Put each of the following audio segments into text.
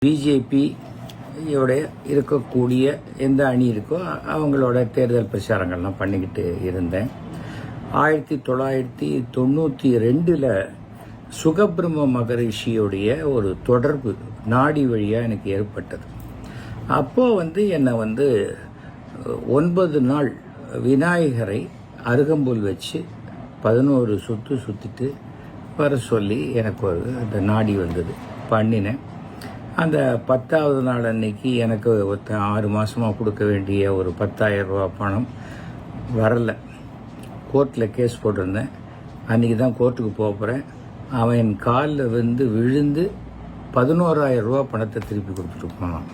பிஜேபியோட இருக்கக்கூடிய எந்த அணி இருக்கோ அவங்களோட தேர்தல் பிரச்சாரங்கள்லாம் பண்ணிக்கிட்டு இருந்தேன். 1992 சுகபிரம்ம மகரிஷியுடைய ஒரு தொடர்பு நாடி வழியாக எனக்கு ஏற்பட்டது. அப்போது என்னை 9 நாள் விநாயகரை அருகம்புல் வச்சு 11 சுற்று சுற்றிட்டு வர சொல்லி எனக்கு அந்த நாடி வந்தது. பண்ணினேன். அந்த 10ஆவது நாள் அன்னைக்கு எனக்கு 6 மாதமாக கொடுக்க வேண்டிய ஒரு 10,000 ரூபா பணம் வரலை. கோர்ட்டில் கேஸ் போட்டிருந்தேன். அன்றைக்கி தான் கோர்ட்டுக்கு போகிறேன். அவன் என் காலில் விழுந்து 11,000 ரூபா பணத்தை திருப்பி கொடுத்துட்டு போனான்.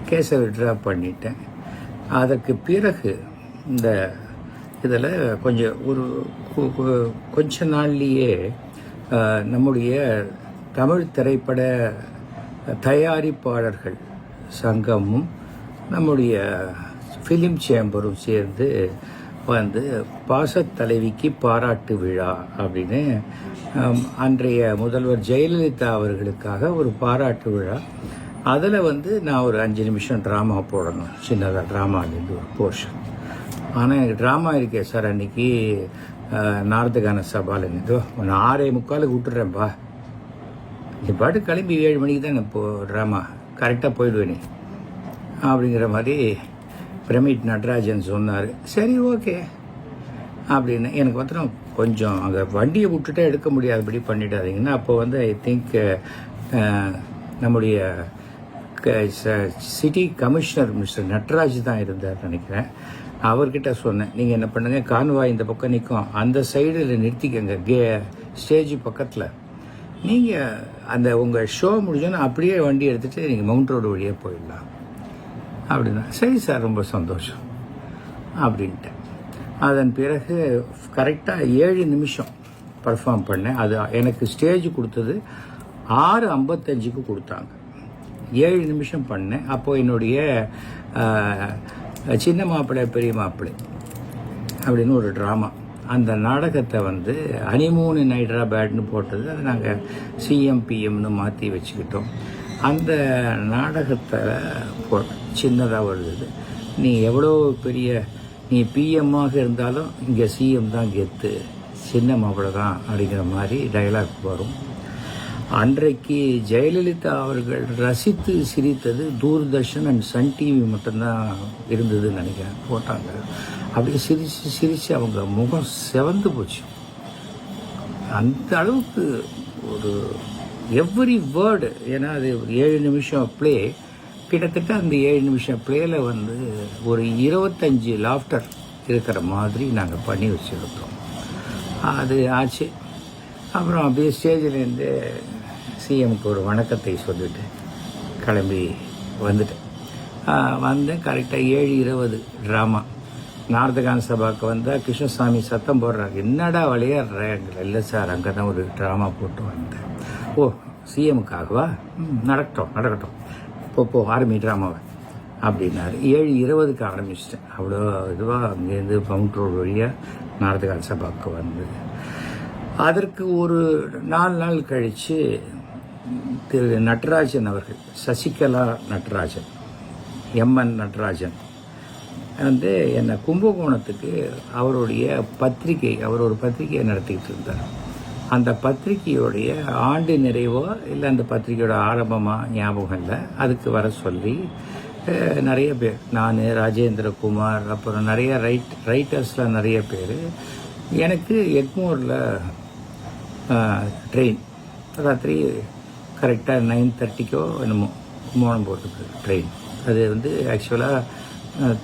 கேஸை விட்ரா பண்ணிட்டேன். அதற்கு பிறகு இந்த இதில் கொஞ்ச நாள்லேயே நம்முடைய தமிழ் திரைப்பட தயாரிப்பாளர்கள் சங்கமும் நம்முடைய ஃபிலிம் சேம்பரும் சேர்ந்து பாசத்தலைவிக்கு பாராட்டு விழா அப்படின்னு அன்றைய முதல்வர் ஜெயலலிதா அவர்களுக்காக ஒரு பாராட்டு விழா. அதில் நான் ஒரு 5 நிமிஷம் ட்ராமா போடணும், சின்னதாக ட்ராமாலேருந்து ஒரு போர்ஷன். ஆனால் எனக்கு ட்ராமா இருக்கே சார், அன்றைக்கி நாரதகான சபாலேருந்து நான் 6:45 விட்டுறேன்ப்பா, நீ பாட்டு கிளம்பி 7 மணிக்கு தான் இப்போ ட்ராமா கரெக்டாக போயிடுவேன் நீ அப்படிங்கிற மாதிரி பிரமிட் நடராஜன் சொன்னார். சரி ஓகே அப்படின்னு எனக்கு கொஞ்சம் அங்கே வண்டியை விட்டுட்டே எடுக்க முடியாதபடி பண்ணிடாதீங்கன்னா, அப்போ ஐ திங்க் நம்முடைய சிட்டி கமிஷனர் மிஸ்டர் நட்ராஜ் தான் இருந்தார் நினைக்கிறேன். அவர்கிட்ட சொன்னேன், நீங்கள் என்ன பண்ணுங்கள், கான்வாய் இந்த பக்கம் நிற்கும், அந்த சைடில் நிறுத்திக்கங்க ஸ்டேஜ் பக்கத்தில். நீங்கள் அந்த உங்கள் ஷோ முடிஞ்சோன்னா அப்படியே வண்டி எடுத்துகிட்டு நீங்கள் மவுண்ட் ரோடு வழியே போயிடலாம் அப்படின்னா. சரி சார், ரொம்ப சந்தோஷம் அப்படின்ட்டேன். அதன் பிறகு கரெக்டாக 7 நிமிஷம் பர்ஃபார்ம் பண்ணேன். அது எனக்கு ஸ்டேஜ் கொடுத்தது 6:55 கொடுத்தாங்க. 7 நிமிஷம் பண்ணேன். அப்போது என்னுடைய சின்ன மாப்பிள்ளை பெரிய மாப்பிள்ளை அப்படின்னு ஒரு ட்ராமா, அந்த நாடகத்தை ஹனிமூன் இன் ஹைதராபாத்னு போட்டது. அதை நாங்கள் சிஎம்பிஎம்னு மாற்றி வச்சுக்கிட்டோம். அந்த நாடகத்தை சின்னதாக வருது. நீ எவ்வளோ பெரிய நீ பிஎம்மாக இருந்தாலும் இங்கே சிஎம் தான் கெத்து, சின்ன மாப்பிள்ளை தான் அப்படிங்கிற மாதிரி டைலாக் வரும். அன்றைக்கு ஜெயலலிதா அவர்கள் ரசித்து சிரித்தது தூர்தர்ஷன் அண்ட் சன் டிவி மட்டும்தான் இருந்ததுன்னு நினைக்கிறேன். போட்டாங்க, அப்படியே சிரித்து சிரித்து அவங்க முகம் செவந்து போச்சு. அந்த அளவுக்கு ஒரு எவ்ரி வேர்டு, ஏன்னா அது ஒரு 7 நிமிஷம் ப்ளே, கிட்டத்தட்ட அந்த 7 நிமிஷம் ப்ளேயில் ஒரு 25 லாஃப்டர் இருக்கிற மாதிரி நாங்கள் பண்ணி வச்சுருந்தோம். அது ஆச்சு. அப்புறம் அப்படியே ஸ்டேஜிலேருந்து சிஎம்க்கு ஒரு வணக்கத்தை சொல்லிட்டு கிளம்பி வந்தேன். கரெக்டாக 7:20 ட்ராமா. நாரதகான சபாவுக்கு வந்தால் கிருஷ்ணசாமி சத்தம் போடுறாரு, என்னடா விளையாடுறேன். இல்லை சார், அங்கே தான் ஒரு ட்ராமா போட்டு வந்தேன். ஓ, சிஎம்முக்காகவா? நடக்கட்டும் போ ஆரம்பி ட்ராமாவை அப்படின்னாரு. 7:20 ஆரம்பிச்சிட்டேன். அவ்வளோ இதுவாக அங்கேருந்து மவுண்ட் ரோடு வழியாக நாரதகான சபாவுக்கு வந்தது. அதற்கு ஒரு 4 நாள் கழித்து திரு நடராஜன் அவர்கள், சசிகலா நடராஜன், எம்என் நடராஜன் என்னை கும்பகோணத்துக்கு அவருடைய பத்திரிகை, அவர் ஒரு பத்திரிகையை நடத்திக்கிட்டு இருந்தார். அந்த பத்திரிகையோடைய ஆண்டு நிறைவோ இல்லை அந்த பத்திரிகையோட ஆரம்பமாக ஞாபகம் இல்லை, அதுக்கு வர சொல்லி நிறைய பேர், நான், ராஜேந்திரகுமார், அப்புறம் நிறைய ரைட்டர்ஸில் நிறைய பேர். எனக்கு எக்மோரில் ட்ரெயின் ராத்திரி கரெக்டாக 9:30 என்னமோ கும்பகோணம் போகிறதுக்கு ட்ரெயின். அது ஆக்சுவலாக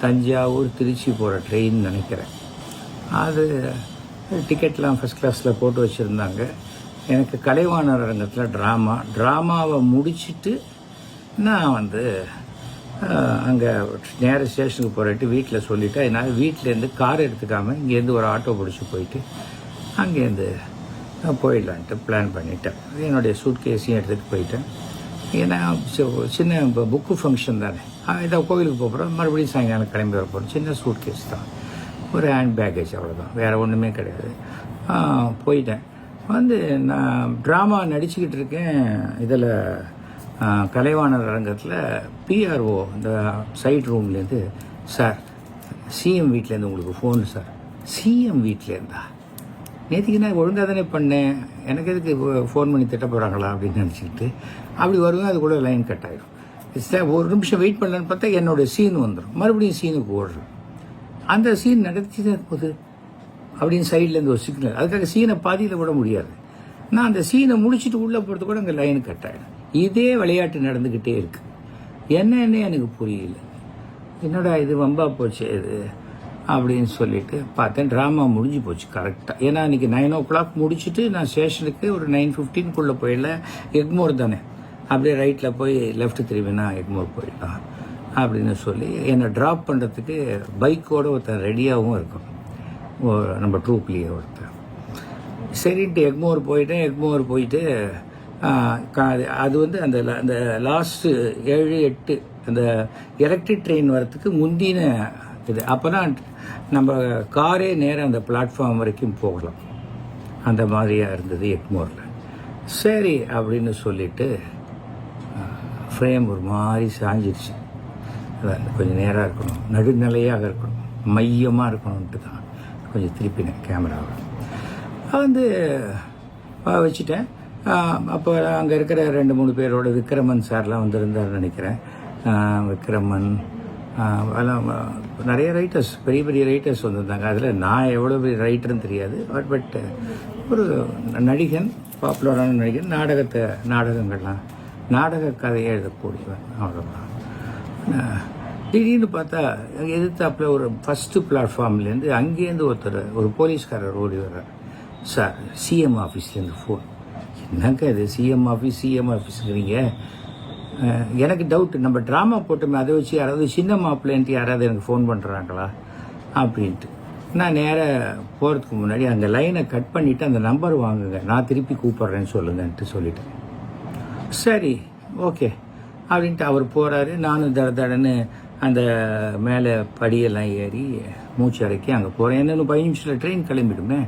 தஞ்சாவூர் திருச்சி போகிற ட்ரெயின் நினைக்கிறேன். அது டிக்கெட்லாம் ஃபஸ்ட் கிளாஸில் போட்டு வச்சுருந்தாங்க. எனக்கு கலைவாணர் அரங்கத்தில் ட்ராமாவை முடிச்சுட்டு நான் அங்கே நேர ஸ்டேஷனுக்கு போகிறட்டு வீட்டில் சொல்லிவிட்டு, அதனால் வீட்டிலேருந்து கார் எடுத்துக்காமல் இங்கேருந்து ஒரு ஆட்டோ பிடிச்சி போயிட்டு அங்கேருந்து போயிடலான்ட்டு பிளான் பண்ணிட்டேன். என்னுடைய சூட்கேஸையும் எடுத்துகிட்டு போயிட்டேன். ஏன்னா சின்ன புக்கு ஃபங்க்ஷன் தானே, இதை கோவிலுக்கு போகிறோம், மறுபடியும் சாயங்காலம் கிளம்பி வர போகிறோம். சின்ன சூட்கேஸ் தான், ஒரு ஹேண்ட் பேக்கேஜ், அவ்வளோதான், வேறு ஒன்றுமே கிடையாது. போயிட்டேன். நான் ட்ராமா நடிச்சுக்கிட்டு இருக்கேன். இதில் கலைவாணர் அரங்கத்தில் பிஆர்ஓ இந்த சைட் ரூம்லேருந்து, சார் சிஎம் வீட்டிலேருந்து உங்களுக்கு ஃபோன் சார். சிஎம் வீட்டிலேருந்தா? நேற்றுக்கு நான் ஒழுங்காக தானே பண்ணேன், எனக்கு எதுக்கு ஃபோன் பண்ணி திட்ட போகிறாங்களா அப்படின்னு நினச்சிக்கிட்டு அப்படி வருவேன். அது கூட லைன் கட் ஆகிடும். ஒரு நிமிஷம் வெயிட் பண்ணலான்னு பார்த்தா என்னோடய சீன் வந்துடும். மறுபடியும் சீனுக்கு ஓடுறேன். அந்த சீன் நடத்தி தான் போகுது அப்படின்னு சைட்லேருந்து ஒரு சிக்னல். அதுக்காக சீனை பாதியில் விட முடியாது. நான் அந்த சீனை முடிச்சுட்டு உள்ளே போகிறது கூட அங்கே லைன் கட் ஆகிடும். இதே விளையாட்டு நடந்துக்கிட்டே இருக்கு. என்னன்னே எனக்கு புரியல. என்னடா இது வம்பா போச்சு இது அப்படின்னு சொல்லிட்டு பார்த்தேன். ட்ராமா முடிஞ்சு போச்சு கரெக்டாக. ஏன்னா அன்றைக்கி 9 o'clock முடிச்சுட்டு நான் ஸ்டேஷனுக்கு ஒரு 9:15 போயிடல. எக்மோர் தானே, அப்படியே ரைட்டில் போய் லெஃப்ட் திரும்பினா எக்மோர் போயிடலாம் அப்படின்னு சொல்லி என்னை ட்ராப் பண்ணுறதுக்கு பைக்கோடு ஒருத்தர் ரெடியாகவும் இருக்கும், நம்ம ட்ரூப்லேயே ஒருத்தர். சரின்ட்டு எக்மோர் போயிட்டேன். எக்மோர் போயிட்டு அது வந்து அந்த அந்த லாஸ்ட்டு 7-8 அந்த எலக்ட்ரிக் ட்ரெயின் வரத்துக்கு முந்தின இது. அப்போ தான் நம்ம காரே நேராக அந்த பிளாட்ஃபார்ம் வரைக்கும் போகலாம். அந்த மாதிரியாக இருந்தது எக்மோரில். சரி அப்படின்னு சொல்லிட்டு ஃப்ரேம் ஒரு மாதிரி சாஞ்சிருச்சு. கொஞ்சம் நேராக இருக்கணும், நடுநிலையாக இருக்கணும், மையமாக இருக்கணும்ன்ட்டு தான் கொஞ்சம் திருப்பினேன் கேமராவை. வந்து வச்சுட்டேன். அப்போ அங்கே இருக்கிற 2-3 பேரோட விக்ரமன் சார்லாம் வந்திருந்தார் நினைக்கிறேன். விக்ரமன் எல்லாம் நிறைய ரைட்டர்ஸ், பெரிய பெரிய ரைட்டர்ஸ் வந்திருந்தாங்க. அதில் நான் எவ்வளோ பெரிய ரைட்டர்னு தெரியாது. பட் ஒரு நடிகன், பாப்புலரான நடிகன், நாடகங்கள்லாம் நாடக கதையை எழுதக்கூடியவன், அவ்வளோதான். திடீர்னு பார்த்தா எதிர்த்தாப்பில் ஒரு ஃபஸ்ட்டு பிளாட்ஃபார்ம்லேருந்து அங்கேருந்து ஒரு போலீஸ்காரர் ஓடி வர்றார். சார் சிஎம் ஆஃபீஸ்லேருந்து ஃபோன். என்னங்க இது சிஎம் ஆஃபீஸுங்கிறீங்க? எனக்கு டவுட்டு, நம்ம ட்ராமா போட்டோமே அதை வச்சு யாராவது சின்ன மாப்பிள்ளைன்ட்டு யாராவது எனக்கு ஃபோன் பண்ணுறாங்களா அப்படின்ட்டு நான் நேராக போகிறதுக்கு முன்னாடி அந்த லைனை கட் பண்ணிவிட்டு அந்த நம்பர் வாங்குங்க, நான் திருப்பி கூப்பிட்றேன்னு சொல்லுங்கன்ட்டு சொல்லிட்டேன். சரி ஓகே அப்படின்ட்டு அவர் போகிறாரு. நானும் தடன்னு அந்த மேலே படியெல்லாம் ஏறி மூச்சு அடக்கி அங்கே போகிறேன். என்னென்னு 15 நிமிஷத்தில் ட்ரெயின் கிளம்பிடுமே.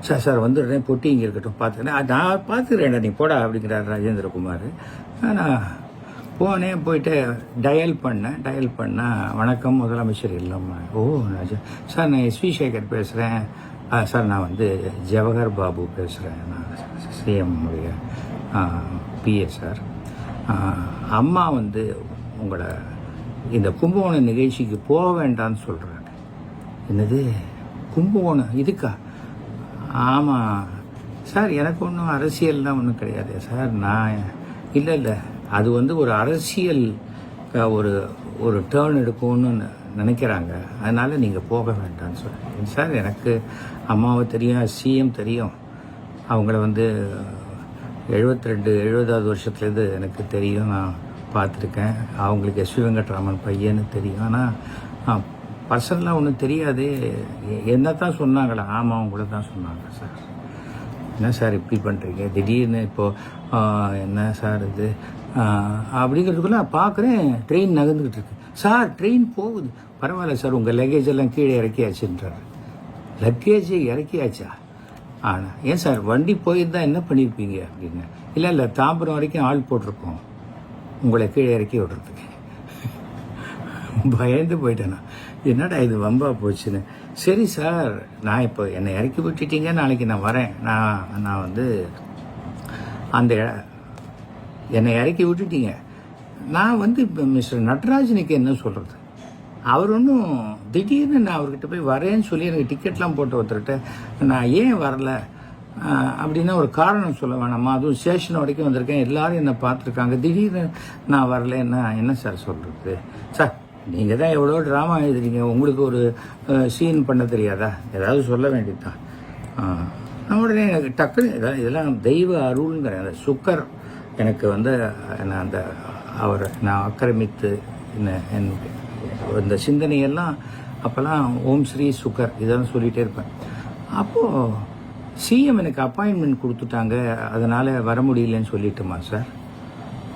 சார் வந்துடுறேன், பொட்டி இங்கே இருக்கட்டும் பார்த்துக்கிறேன். நான் பார்த்துக்கிறேன்டா, நீ போடா அப்படிங்கிறார் ராஜேந்திரகுமார். நான் போனேன். போயிட்டு டயல் பண்ணால் வணக்கம் முதலமைச்சர் இல்லம்மா. ஓ சார் நான் எஸ்வி சேகர் பேசுகிறேன். சார் நான் வந்து ஜவஹர் பாபு பேசுகிறேன், நான் சிஎம் உடைய பிஏ சார். அம்மா வந்து உங்களை இந்த கும்பகோணம் நிகழ்ச்சிக்கு போக வேண்டான்னு சொல்கிறாங்க. என்னது கும்பகோணம் இதுக்கா? ஆமாம் சார், எனக்கு ஒன்றும் அரசியல்லாம் ஒன்றும் கிடையாது சார். நான் இல்லை அது வந்து ஒரு அரசியல் ஒரு டேர்ன் எடுக்கும்னு நினைக்கிறாங்க, அதனால் நீங்கள் போக வேண்டாம்னு சொல்கிறேன். சார் எனக்கு அம்மாவை தெரியும், சிஎம் தெரியும், அவங்கள வந்து 70வது வருஷத்துலேருந்து எனக்கு தெரியும், நான் பார்த்துருக்கேன். அவங்களுக்கு எஸ்வி வெங்கட்ராமன் பையன்னு தெரியும். ஆனால் பர்சனலாக ஒன்றும் தெரியாது. என்ன தான் சொன்னாங்களா? ஆமாம் அவங்கள தான் சொன்னாங்க சார். என்ன சார் இப்படி பண்ணுறீங்க திடீர்னு இப்போது, என்ன சார் இது அப்படிங்கிறதுக்குள்ள பார்க்குறேன் ட்ரெயின் நகர்ந்துக்கிட்டு இருக்கு. சார் ட்ரெயின் போகுது. பரவாயில்ல சார், உங்கள் லக்கேஜ் எல்லாம் கீழே இறக்கியாச்சுன்றார். லக்கேஜை இறக்கியாச்சா? ஆனால் ஏன் சார் வண்டி போயிருந்தா என்ன பண்ணியிருப்பீங்க அப்படின்னு. இல்லை தாம்பரம் வரைக்கும் ஆள் போட்டிருக்கோம் உங்களை கீழே இறக்கி விடுறதுக்கு. பயந்து போயிட்டேன்னா என்னடா இது வம்பா போச்சுன்னு. சரி சார், நான் இப்போ என்னை இறக்கி விட்டுட்டீங்க, நாளைக்கு நான் வரேன். நான் வந்து அந்த என்னை இறக்கி விட்டுட்டீங்க, நான் வந்து இப்போ மிஸ்டர் நடராஜனுக்கு என்ன சொல்கிறது? அவர் ஒன்றும் திடீர்னு நான் அவர்கிட்ட போய் வரேன்னு சொல்லி எனக்கு டிக்கெட்லாம் போட்டு ஒருத்தர்கிட்ட நான் ஏன் வரல அப்படின்னா ஒரு காரணம் சொல்ல வேணாமா? அதுவும் ஸ்டேஷன் வரைக்கும் வந்திருக்கேன், எல்லாரும் என்னை பார்த்துருக்காங்க, திடீர்னு நான் வரலன்னா என்ன சார் சொல்கிறது? சார் நீங்கள் தான் எவ்வளோ ட்ராமா எழுதுறீங்க, உங்களுக்கு ஒரு சீன் பண்ண தெரியாதா? ஏதாவது சொல்ல வேண்டியது தான். உடனே எனக்கு டக்குன்னு இதெல்லாம் தெய்வ அருள்ங்கிற அந்த சுக்கர் எனக்கு வந்து அந்த அவரை நான் ஆக்கிரமித்து இந்த சிந்தனையெல்லாம் அப்போல்லாம் ஓம் ஸ்ரீ சுக்கர் இதெல்லாம் சொல்லிகிட்டே இருப்பேன். அப்போது சிஎம் எனக்கு அப்பாயின்மெண்ட் கொடுத்துட்டாங்க, அதனால் வர முடியலன்னு சொல்லிட்டுமா சார்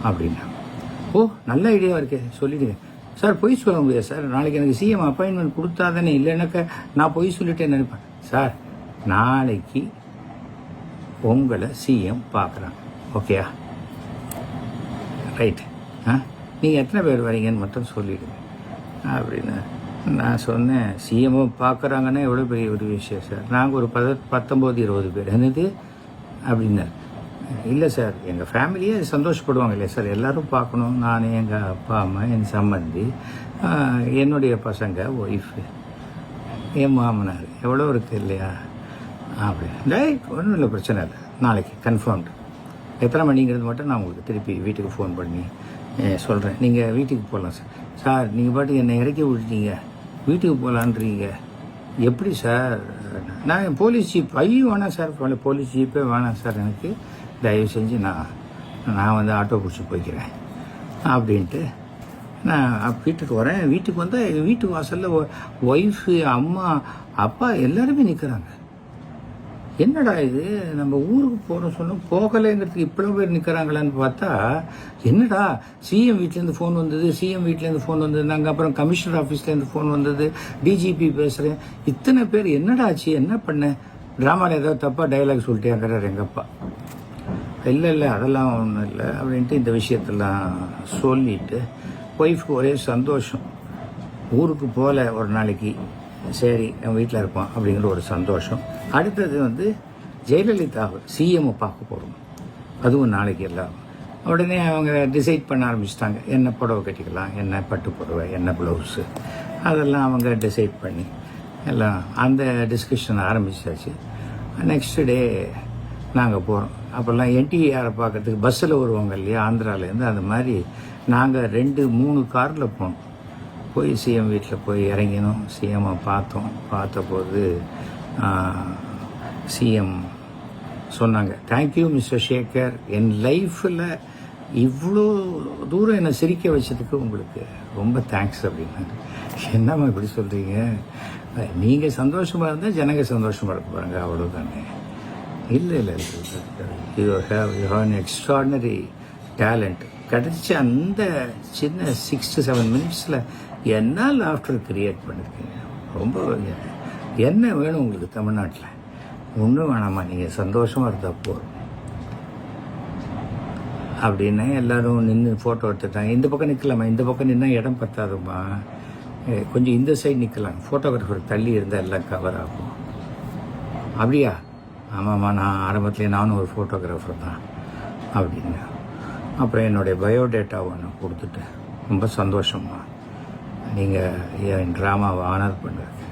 அப்படின்னா. ஓ நல்ல ஐடியாவாக இருக்கே, சொல்லிவிடுங்க சார். பொய் சொல்ல முடியாது சார், நாளைக்கு எனக்கு சிஎம் அப்பாயின்மெண்ட் கொடுத்தா தானே, இல்லைனாக்கா நான் பொய் சொல்லிட்டேன்னு நினைப்பேன். சார் நாளைக்கு உங்களை சிஎம் பார்க்குறாங்க, ஓகேயா? ரைட், நீங்கள் எத்தனை பேர் வரீங்கன்னு மட்டும் சொல்லிவிடுங்க அப்படின்னு நான் சொன்னேன். சிஎம்ஓ பார்க்குறாங்கன்னா எவ்வளோ பெரிய ஒரு விஷயம் சார். நாங்கள் ஒரு 19-20 பேர். என்னது அப்படின்னார். இல்லை சார், எங்கள் ஃபேமிலியே சந்தோஷப்படுவாங்க இல்லையா சார், எல்லோரும் பார்க்கணும். நான், எங்கள் அப்பா அம்மா, என் சம்பந்தி, என்னுடைய பசங்க, ஒய்ஃபு, என் மாமனார், எவ்வளோ இருக்குது இல்லையா அப்படி. ஒன்றும் இல்லை, பிரச்சனை இல்லை, நாளைக்கு கன்ஃபார்ம்டு. எத்தனை மணிங்கிறது மட்டும் நான் உங்களுக்கு திருப்பி வீட்டுக்கு ஃபோன் பண்ணி சொல்கிறேன். நீங்கள் வீட்டுக்கு போகலாம் சார். சார், நீங்கள் பாட்டுக்கு என்னை இறக்கி விட்டுட்டீங்க, வீட்டுக்கு போகலான்றீங்க, எப்படி சார்? நான் போலீஸ் ஜீப் வேணாம் சார், போலீஸ் ஜீப்பே வேணாம் சார், எனக்கு தயவு செஞ்சு நான் வந்து ஆட்டோ பிடிச்சி போய்க்கிறேன் அப்படின்ட்டு நான் வீட்டுக்கு வரேன். வீட்டுக்கு வந்தால் எங்கள் வீட்டு வாசலில் ஒய்ஃபு, அம்மா, அப்பா எல்லாருமே நிற்கிறாங்க. என்னடா இது, நம்ம ஊருக்கு போகிறோம் சொன்னோம், போகலைங்கிறதுக்கு இவ்வளோ பேர் நிற்கிறாங்களான்னு பார்த்தா, என்னடா சிஎம் வீட்டிலேருந்து ஃபோன் வந்தது, சிஎம் வீட்டிலேருந்து ஃபோன் வந்தது, நாங்கள் அப்புறம் கமிஷனர் ஆஃபீஸ்லேருந்து ஃபோன் வந்தது, டிஜிபி பேசுகிறேன், இத்தனை பேர் என்னடா ஆச்சு, என்ன பண்ணேன், ட்ராமாவில் ஏதாவது தப்பாக டைலாக் சொல்லிட்டேங்கிறார் எங்கள் அப்பா. இல்லை அதெல்லாம் ஒன்றும் இல்லை அப்படின்ட்டு இந்த விஷயத்தெல்லாம் சொல்லிவிட்டு ஒய்ஃபுக்கு ஒரே சந்தோஷம். ஊருக்கு போகல ஒரு நாளைக்கு, சரி என் வீட்டில் இருப்பான் அப்படிங்கிற ஒரு சந்தோஷம். அடுத்தது வந்து ஜெயலலிதாவை சிஎம்ஐ பார்க்க போகிறோம், அதுவும் நாளைக்கு எல்லாம். உடனே அவங்க டிசைட் பண்ண ஆரம்பிச்சிட்டாங்க, என்ன புடவை கட்டிக்கலாம், என்ன பட்டு புடவை, என்ன ப்ளவுஸு, அதெல்லாம் அவங்க டிசைட் பண்ணி எல்லாம் அந்த டிஸ்கஷன் ஆரம்பிச்சாச்சு. நெக்ஸ்ட் டே நாங்கள் போகிறோம். அப்போல்லாம் என்டிஆரை பார்க்கறதுக்கு பஸ்ஸில் வருவாங்க இல்லையா ஆந்திராவிலேருந்து, அந்த மாதிரி நாங்கள் 2-3 காரில் போனோம். போய் சிஎம் வீட்டில் போய் இறங்கினோம். சிஎம்மை பார்த்தபோது சிஎம் சொன்னாங்க, தேங்க்யூ மிஸ்டர் சேகர், என் லைஃப்பில் இவ்வளோ தூரம் என்னை சிரிக்க வச்சதுக்கு உங்களுக்கு ரொம்ப தேங்க்ஸ் அப்படின்னாங்க. என்னம்மா இப்படி சொல்கிறீங்க, நீங்கள் சந்தோஷமாக இருந்தால் ஜனங்க சந்தோஷமாக இருக்க பாருங்க, அவ்வளோதானே. இல்லை you have an extraordinary talent. கிடச்சி அந்த சின்ன 6-7 மினிட்ஸில் என்ன லாஃப்டர் கிரியேட் பண்ணியிருக்கீங்க, ரொம்ப. என்ன வேணும் உங்களுக்கு தமிழ்நாட்டில்? ஒன்றும் வேணாமா, நீங்கள் சந்தோஷமாக இருந்தால் போதும் அப்படின்னு எல்லோரும் நின்று ஃபோட்டோ எடுத்துட்டாங்க. இந்த பக்கம் நிற்கலாமா, இந்த பக்கம் நின்னா இடம் பத்தாதுமா, கொஞ்சம் இந்த சைடு நிற்கலாம், ஃபோட்டோகிராஃபர் தள்ளி இருந்தால் எல்லாம் கவர் ஆகும். அப்படியா? ஆமாம்மா, நான் ஆரம்பத்துலேயே நானும் ஒரு ஃபோட்டோகிராஃபர் தான் அப்படின்னு. அப்புறம் என்னுடைய பயோடேட்டாவை நான் கொடுத்துட்டு, ரொம்ப சந்தோஷம்மா, நீங்கள் என் ட்ராமாவை ஆனர் பண்ணுறது.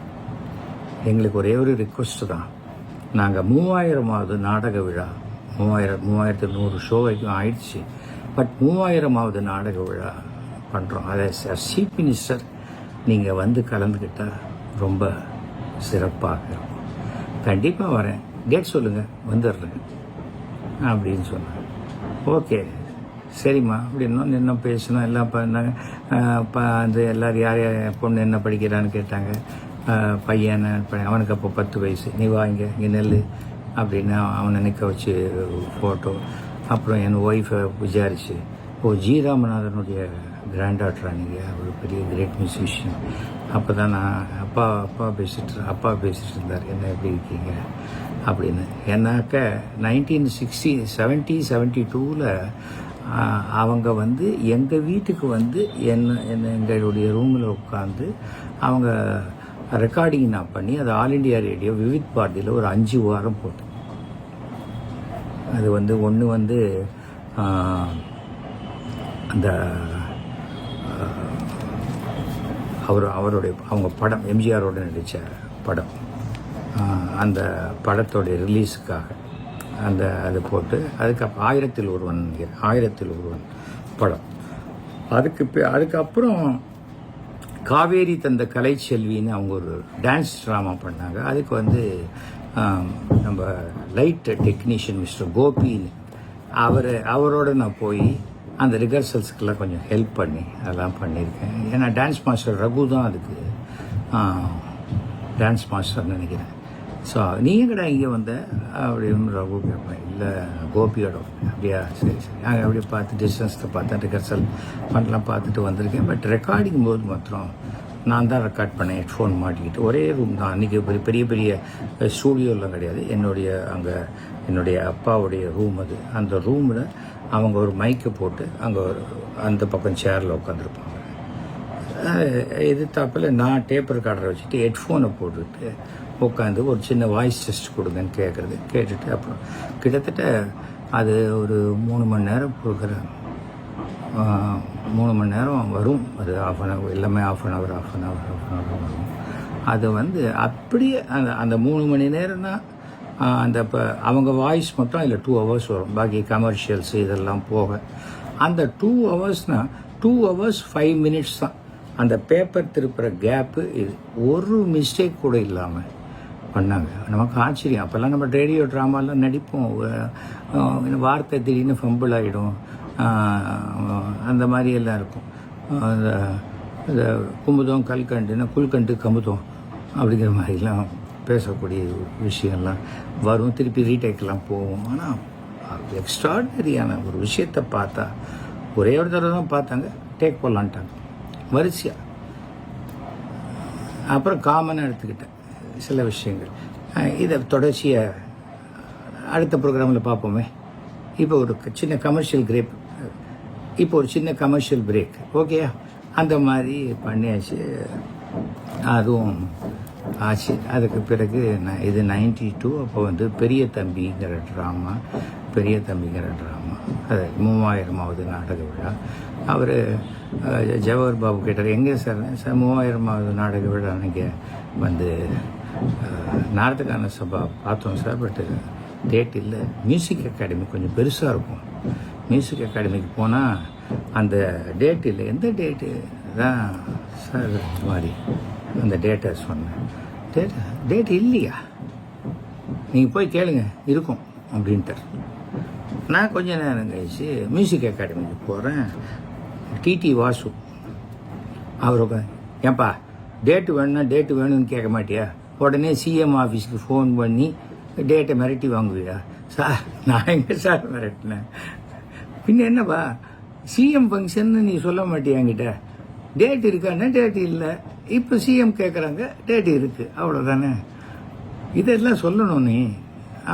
எங்களுக்கு ஒரே ஒரு ரிக்வெஸ்ட்டு தான், நாங்கள் 3000வது நாடக விழா, 3100 ஷோ வரைக்கும் ஆயிடுச்சு, பட் 3000வது நாடக விழா பண்ணுறோம். அதை சீஃப் மினிஸ்டர் நீங்கள் வந்து கலந்துக்கிட்டால் ரொம்ப சிறப்பாக இருக்கும். கண்டிப்பாக வரேன், டேட் சொல்லுங்கள், வந்துடுறேன் அப்படின்னு சொன்னாங்க. ஓகே சரிம்மா அப்படின்னோம். இன்னும் பேசணும், எல்லாம் பண்ணாங்க. அந்த எல்லோரும் யார் பொண்ணு என்ன படிக்கிறான்னு கேட்டாங்க. பையன் அவனுக்கு அப்போ 10 வயசு, நீ வா இங்கே நெல் அப்படின்னு அவனை நிற்க வச்சு ஃபோட்டோ. அப்புறம் என் ஒய்ஃபை விசாரிச்சு, ஜி ராமநாதனுடைய கிராண்ட் டாட்டரா நீங்கள், அவர் பெரிய கிரேட் மியூசிஷியன். அப்போ தான் நான் அப்பா பேசிகிட்டு இருந்தார், என்ன எப்படி இருக்கீங்க அப்படின்னு. ஏன்னாக்க 1972 அவங்க வந்து எங்கள் வீட்டுக்கு வந்து எங்களுடைய ரூமில் உட்காந்து அவங்க ரெக்கார்டிங் நான் பண்ணி, அது ஆல் இண்டியா ரேடியோ விவித் பாரதியில் ஒரு 5 வாரம் போட்டேன். அது வந்து ஒன்று வந்து அந்த அவங்க படம், எம்ஜிஆரோட நடித்த படம், அந்த படத்தோடைய ரிலீஸுக்காக அது போட்டு, அதுக்கு 1000 படம். அதுக்கப்புறம் காவேரி தந்த கலைச்செல்வின்னு அவங்க ஒரு டான்ஸ் ட்ராமா பண்ணாங்க. அதுக்கு வந்து நம்ம லைட் டெக்னீஷியன் மிஸ்டர் கோபின்னு அவரோட நான் போய் அந்த ரிஹர்சல்ஸுக்கெல்லாம் கொஞ்சம் ஹெல்ப் பண்ணி அதெல்லாம் பண்ணியிருக்கேன். ஏன்னா டான்ஸ் மாஸ்டர் ரகு தான் அதுக்கு டான்ஸ் மாஸ்டர்னு நினைக்கிறேன். ஸோ நீங்கள் கடை இங்கே வந்த அப்படின்னு ரகு கேட்பேன். இல்லை கோபியோட. அப்படியா, சரி நாங்கள் அப்படியே பார்த்து டிஸ்டன்ஸில் பார்த்தேன், ரிஹர்சல் பண்ணலாம் பார்த்துட்டு வந்திருக்கேன். பட் ரெக்கார்டிங் போது மாத்திரம் நான் தான் ரெக்கார்ட் பண்ணேன் ஹெட்ஃபோன் மாட்டிக்கிட்டு. ஒரே ரூம் தான். அன்றைக்கி பெரிய பெரிய ஸ்டூடியோலாம் கிடையாது. என்னுடைய அப்பாவுடைய ரூம் அது. அந்த ரூமில் அவங்க ஒரு மைக்கை போட்டு அங்கே அந்த பக்கம் சேரில் உட்காந்துருப்பாங்க. எதிர்த்தாப்பில் நான் டேப் ரெக்கார்டரை வச்சுட்டு ஹெட்ஃபோனை போட்டுட்டு உட்காந்து ஒரு சின்ன வாய்ஸ் டெஸ்ட் கொடுங்கன்னு கேட்டுட்டு அப்புறம் கிட்டத்தட்ட அது ஒரு 3 மணி நேரம் கொடுக்குறேன். 3 மணி நேரம் வரும். அது ½ அன் ஹவர், எல்லாமே ½ அன் ஹவர் வரும். அது அப்படியே அந்த 3 மணி நேரம் தான் அந்த இப்போ அவங்க வாய்ஸ் மட்டும் அதில் 2 ஹவர்ஸ் வரும். பாக்கி கமர்ஷியல்ஸ் இதெல்லாம் போக அந்த 2 ஹவர்ஸ்னால் 2 ஹவர்ஸ் 5 மினிட்ஸ் தான். அந்த பேப்பர் திருப்புற கேப்பு இது ஒரு மிஸ்டேக் கூட இல்லாமல் பண்ணாங்க. நமக்கு ஆச்சரியம். அப்போல்லாம் நம்ம ரேடியோ ட்ராமாலாம் நடிப்போம். வார்த்தை திடீர்னு ஃபம்பிள் ஆகிடும், அந்த மாதிரியெல்லாம் இருக்கும். இந்த குமுதம் கல்கண்டுன்னா குல்கண்டு கமுதம் அப்படிங்கிற மாதிரிலாம் பேசக்கூடிய விஷயம்லாம் வரும். திருப்பி ரீடேக்கெலாம் போவோம். ஆனால் எக்ஸ்ட்ராடினரியான ஒரு விஷயத்தை பார்த்தா ஒரே ஒரு தடவை தான் பார்த்தாங்க, டேக் போடலான்ட்டாங்க வரிசையாக. அப்புறம் காமனாக எடுத்துக்கிட்டேன் சில விஷயங்கள். இதை தொடர்ச்சியை அடுத்த ப்ரோக்ராமில் பார்ப்போமே. இப்போ ஒரு சின்ன கமர்ஷியல் பிரேக் ஓகேயா? அந்த மாதிரி பண்ணியாச்சு. அதுவும் ஆச்சு. அதுக்கு பிறகு இது 92. அப்போ பெரிய தம்பிங்கிற ட்ராமா அது 3000வது நாடக விழா. அவர் ஜவஹர் பாபு கேட்டார், எங்கே சார் 3000வது நாடக விழா அன்றைக்கி நாடகான சபா பார்த்தோம் சார், பட் டேட் இல்லை. மியூசிக் அகாடமி கொஞ்சம் பெருசாக இருக்கும். மியூசிக் அகாடமிக்கு போனால் அந்த டேட் இல்லை. எந்த டேட்டு தான் சார் மாதிரி அந்த டேட்டை சொன்னேன். டேட் இல்லையா, நீங்கள் போய் கேளுங்க இருக்கும் அப்படின்ட்டு. நான் கொஞ்ச நேரம் கழிச்சு மியூசிக் அகாடமிக்கு போகிறேன். டிடி வாசு அவர் ஏன்பா டேட்டு வேணும்னு கேட்க மாட்டியா? உடனே சிஎம் ஆஃபீஸுக்கு ஃபோன் பண்ணி டேட்டை மிரட்டி வாங்குவியா? சார் நான் எங்கே சார் மிரட்டினேன்? பின்ன என்னப்பா சிஎம் ஃபங்க்ஷன்னு நீ சொல்ல மாட்டியா என்கிட்ட? டேட் இருக்கானே, டேட் இல்லை. இப்போ சிஎம் கேட்குறாங்க, டேட் இருக்குது, அவ்வளோதானே. இதெல்லாம் சொல்லணும் நீ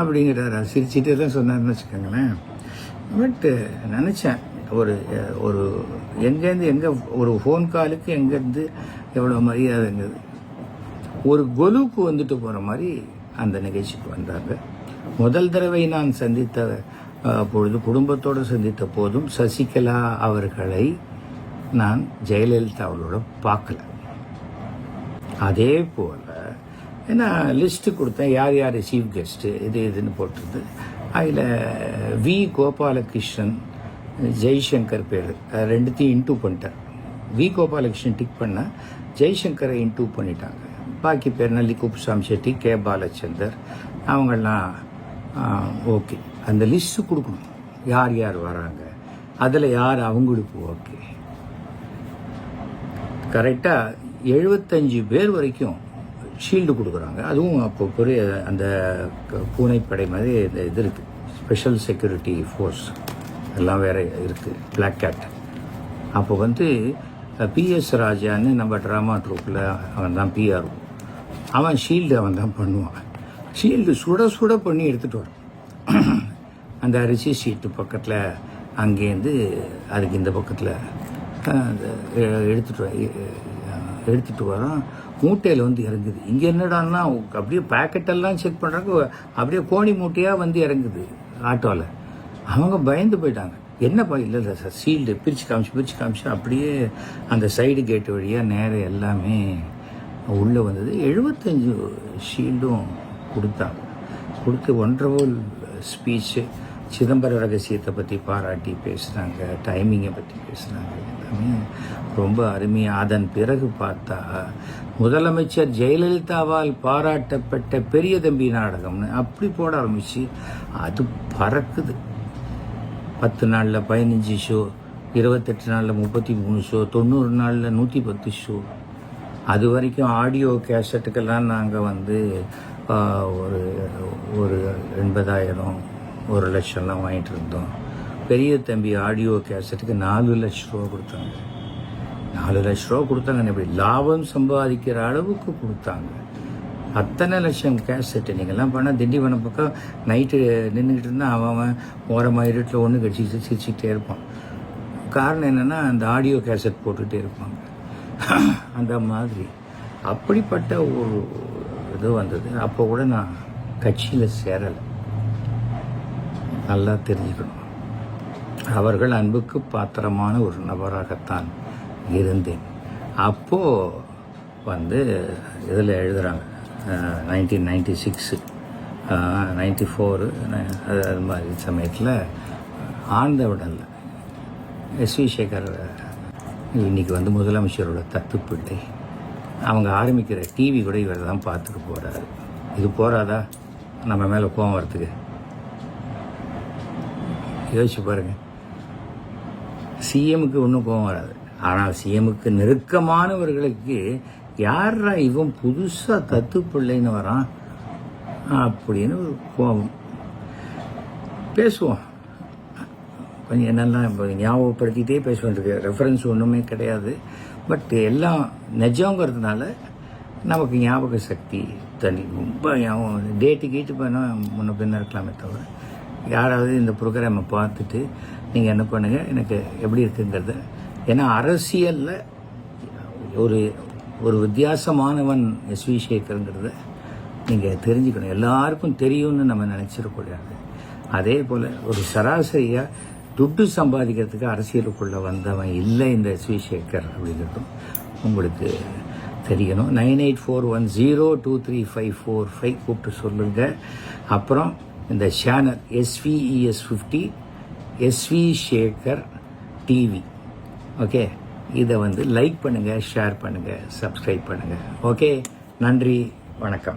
அப்படிங்கிறாரு. சிரிச்சுட்டு தான் சொன்னார்னு வச்சுக்கோங்களேன். பட் நினச்சேன் ஒரு எங்கேருந்து எங்கே ஒரு ஃபோன் காலுக்கு எங்கேருந்து எவ்வளோ மரியாதைங்கிறது. ஒரு கொலுக்கு வந்துட்டு போகிற மாதிரி அந்த நிகழ்ச்சிக்கு வந்தாங்க. முதல் தடவை நான் சந்தித்த பொழுது, குடும்பத்தோடு சந்தித்த போதும் சசிகலா அவர்களை நான் ஜெயலலிதா அவர்களோட பார்க்கல. அதே போல் ஏன்னா லிஸ்ட்டு கொடுத்தேன், யார் யார் சீஃப் கெஸ்ட்டு இதுன்னு போட்டிருந்து. அதில் வி கோபாலகிருஷ்ணன், ஜெய்சங்கர் பேர் ரெண்டுத்தையும் இன்டூ பண்ணிட்டார். வி கோபாலகிருஷ்ணன் டிக் பண்ணால் ஜெய்சங்கரை இன்டூ பண்ணிட்டாங்க. பாக்கி பேர் நல்லி குப்புசாமி செட்டி, கே பாலச்சந்தர், அவங்கெல்லாம் ஓகே. அந்த லிஸ்ட்டு கொடுக்கணும், யார் யார் வராங்க, அதில் யார் அவங்களுக்கு ஓகே. கரெக்டாக 75 பேர் வரைக்கும் ஷீல்டு கொடுக்குறாங்க. அதுவும் அப்போ பெரிய அந்த பூனைப்படை மாதிரி இந்த இது இருக்குது, ஸ்பெஷல் செக்யூரிட்டி ஃபோர்ஸ் எல்லாம் வேறு இருக்குது, பிளாக் கேட். அப்போ பிஎஸ் ராஜான்னு நம்ம ட்ராமா ட்ரூப்பில் அவன் தான் பிஆர். அவன் ஷீல்டு அவன் தான் பண்ணுவான். ஷீல்டு சுட பண்ணி எடுத்துகிட்டு வரான். அந்த அரிசி ஷீட்டு பக்கத்தில் அங்கேருந்து அதுக்கு இந்த பக்கத்தில் எடுத்துகிட்டு வரான். மூட்டையில் இறங்குது. இங்கே என்னடான்னா அப்படியே பேக்கெட்டெல்லாம் செக் பண்ணுறாங்க, அப்படியே கோணி மூட்டையாக இறங்குது ஆட்டோவில். அவங்க பயந்து போயிட்டாங்க. என்னப்பா? இல்லை சார், ஷீல்டு பிரித்து காமிச்சு அப்படியே அந்த சைடு கேட்டு வழியாக நேரம் எல்லாமே உள்ளே வந்தது. 75 ஷீல்டும் கொடுத்து ஒன்றரை ஸ்பீச்சு. சிதம்பர ரகசியத்தை பற்றி பாராட்டி பேசுகிறாங்க, டைமிங்கை பற்றி பேசுகிறாங்க, எல்லாமே ரொம்ப அருமையாக. அதன் பிறகு பார்த்தா முதலமைச்சர் ஜெயலலிதாவால் பாராட்டப்பட்ட பெரிய தம்பி நாடகம்னு அப்படி போட ஆரம்பிச்சு அது பறக்குது. 10 நாளில் 15 ஷோ, 28 நாளில் 33 ஷோ, 90 நாளில் 110 ஷோ. அது வரைக்கும் ஆடியோ கேசட்டுக்கெல்லாம் நாங்கள் ஒரு 80,000 1 லட்சம்லாம் வாங்கிட்டு இருந்தோம். பெரிய தம்பி ஆடியோ கேசட்டுக்கு 4 லட்ச ரூபா கொடுத்தாங்க. 4 லட்ச ரூபா கொடுத்தாங்க. இப்படி லாபம் சம்பாதிக்கிற அளவுக்கு கொடுத்தாங்க. அத்தனை லட்சம் கேசட்டு நீங்கள்லாம் பண்ணால் திண்டிவனம் பக்கம் நைட்டு நின்றுக்கிட்டு இருந்தால் அவன் ஓரமாக இருட்டில் ஒன்று கடிச்சிட்டு சிரிச்சுக்கிட்டே இருப்பான். காரணம் என்னென்னா அந்த ஆடியோ கேசட் போட்டுகிட்டே இருப்பாங்க. அந்த மாதிரி அப்படிப்பட்ட ஒரு இது வந்தது. அப்போ கூட நான் கட்சியில் சேரலை. நல்லா தெரிஞ்சுக்கணும். அவர்கள் அன்புக்கு பாத்திரமான ஒரு நபராகத்தான் இருந்தேன். அப்போது வந்து இதில் எழுதுகிறாங்க 1996 94 அது மாதிரி சமயத்தில் ஆழ்ந்த விடலில் எஸ்வி சேகர் இன்றைக்கி வந்து முதலமைச்சரோட தத்துப்பிள்ளை அவங்க ஆரம்பிக்கிற டிவி கூட இவர் தான் பார்த்துட்டு போகிறாரு. இது போகிறாதா நம்ம மேலே கோவம் வரத்துக்கு? யோசிச்சு பாருங்கள். சிஎம்முக்கு ஒன்றும் கோவம் வராது. ஆனால் சிஎம்முக்கு நெருக்கமானவர்களுக்கு யாரா இவன் புதுசாக தத்து பிள்ளைன்னு வரான் அப்படின்னு ஒரு கோபம். பேசுவோம் கொஞ்சம் என்னெல்லாம் இப்போ ஞாபகப்படுத்திகிட்டே பேச வேண்டியிருக்கு. ரெஃபரன்ஸ் ஒன்றுமே கிடையாது. பட் எல்லாம் நிஜங்கிறதுனால நமக்கு ஞாபக சக்தி தனி ரொம்ப ஞாபகம். டேட்டு கீட்டு போனால் முன்ன பின்ன இருக்கலாமே தவிர யாராவது இந்த ப்ரோக்ராமை பார்த்துட்டு நீங்கள் என்ன பண்ணுங்கள் எனக்கு எப்படி இருக்குங்கிறத. ஏன்னா அரசியலில் ஒரு ஒரு வித்தியாசமானவன் எஸ்வி சேகருங்கிறத நீங்கள் தெரிஞ்சுக்கணும். எல்லாருக்கும் தெரியும்னு நம்ம நினச்சிடக்கூடாது. அதே போல் ஒரு சராசரியாக துட்டு சம்பாதிக்கிறதுக்கு அரசியலுக்குள்ளே வந்தவன் இல்லை இந்த எஸ்வி சேகர் அப்படிங்கிறதும் உங்களுக்கு தெரியணும். 9841023545 கூப்பிட்டு சொல்லுங்கள். அப்புறம் இந்த channel SVES50 S V Sekhar TV, okay, இதை வந்து லைக் பண்ணுங்கள், ஷேர் பண்ணுங்கள், சப்ஸ்கிரைப் பண்ணுங்கள். ஓகே, நன்றி, வணக்கம்.